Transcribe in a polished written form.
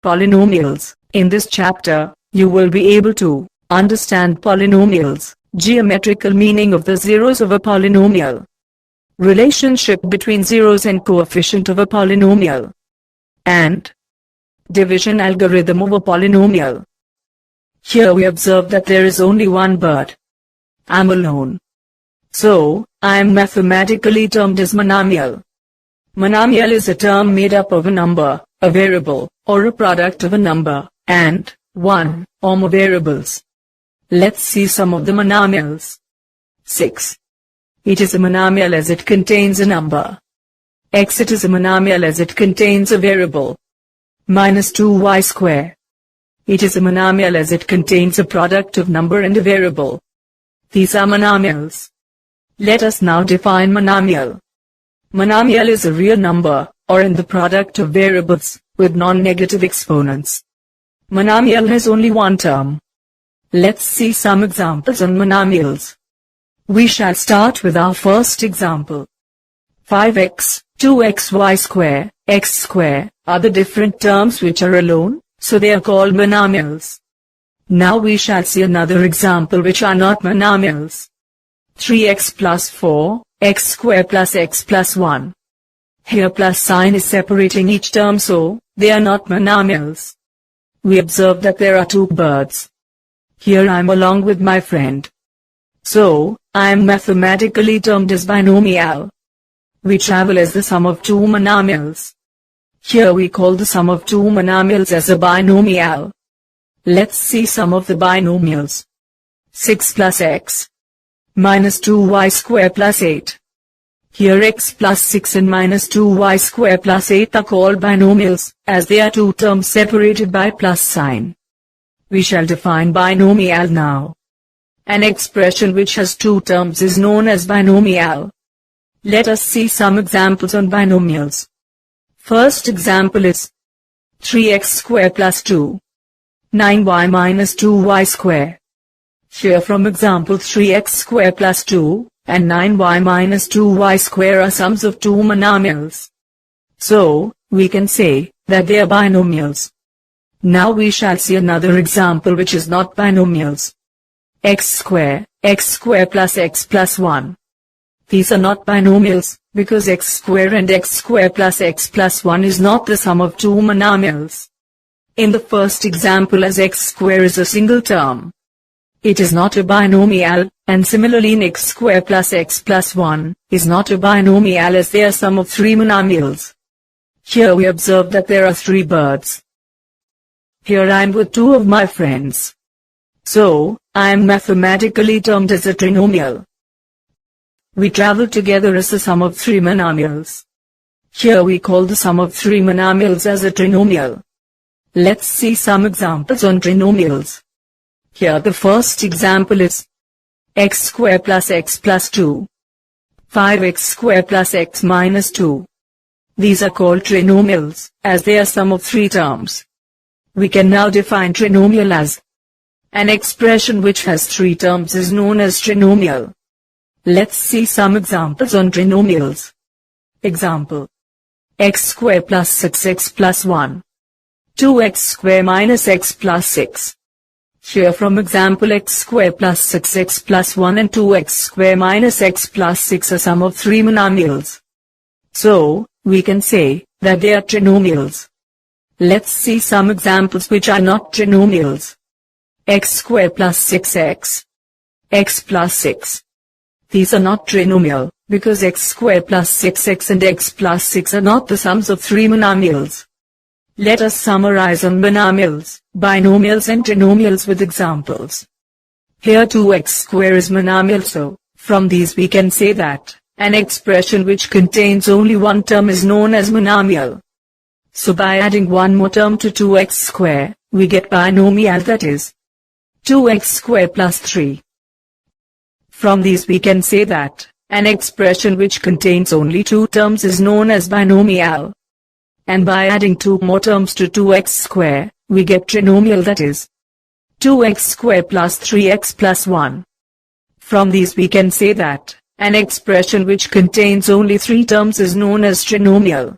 Polynomials. In this chapter, you will be able to understand polynomials, geometrical meaning of the zeros of a polynomial, relationship between zeros and coefficient of a polynomial, and division algorithm of a polynomial. Here we observe that there is only one bird. I'm alone. So, I am mathematically termed as monomial. Monomial is a term made up of a number, a variable, or a product of a number, and one or more variables. Let's see some of the monomials. 6. It is a monomial as it contains a number. X. It is a monomial as it contains a variable. Minus 2y square. It is a monomial as it contains a product of number and a variable. These are monomials. Let us now define monomial. Monomial is a real number, or in the product of variables, with non-negative exponents. Monomial has only one term. Let's see some examples on monomials. We shall start with our first example. 5x, 2xy square, x square, are the different terms which are alone, so they are called monomials. Now we shall see another example which are not monomials. 3x plus 4, x square plus x plus 1. Here plus sign is separating each term, so they are not monomials. We observe that there are two birds. Here I am along with my friend. So, I am mathematically termed as binomial. We travel as the sum of two monomials. Here we call the sum of two monomials as a binomial. Let's see some of the binomials. 6 plus x minus 2y square plus 8. Here x plus 6 and minus 2y square plus 8 are called binomials, as they are two terms separated by plus sign. We shall define binomial now. An expression which has two terms is known as binomial. Let us see some examples on binomials. First example is 3x square plus 2. 9y minus 2y square. Here from example 3x square plus 2 and 9y minus 2y square are sums of two monomials. So, we can say that they are binomials. Now we shall see another example which is not binomials. x square plus x plus 1. These are not binomials, because x square and x square plus x plus 1 is not the sum of two monomials. In the first example, as x square is a single term, it is not a binomial, and similarly in x square plus x plus 1, is not a binomial as they are sum of three monomials. Here we observe that there are three birds. Here I am with two of my friends. So, I am mathematically termed as a trinomial. We travel together as the sum of three monomials. Here we call the sum of three monomials as a trinomial. Let's see some examples on trinomials. Here the first example is x square plus x plus 2. 5x square plus x minus 2. These are called trinomials, as they are sum of three terms. We can now define trinomial as an expression which has three terms is known as trinomial. Let's see some examples on trinomials. Example: x square plus 6x plus 1. 2x square minus x plus 6. Here from example x square plus 6x plus 1 and 2x square minus x plus 6 are sum of three monomials. So, we can say that they are trinomials. Let's see some examples which are not trinomials. X square plus 6x. X plus 6. These are not trinomial, because x square plus 6x and x plus 6 are not the sums of three monomials. Let us summarize on monomials, binomials and trinomials with examples. Here 2x square is monomial, so, from these we can say that an expression which contains only one term is known as monomial. So by adding one more term to 2x square, we get binomial, that is 2x square plus 3. From these we can say that an expression which contains only two terms is known as binomial. And by adding two more terms to 2x square, we get trinomial, that is 2x square plus 3x plus 1. From these we can say that an expression which contains only three terms is known as trinomial.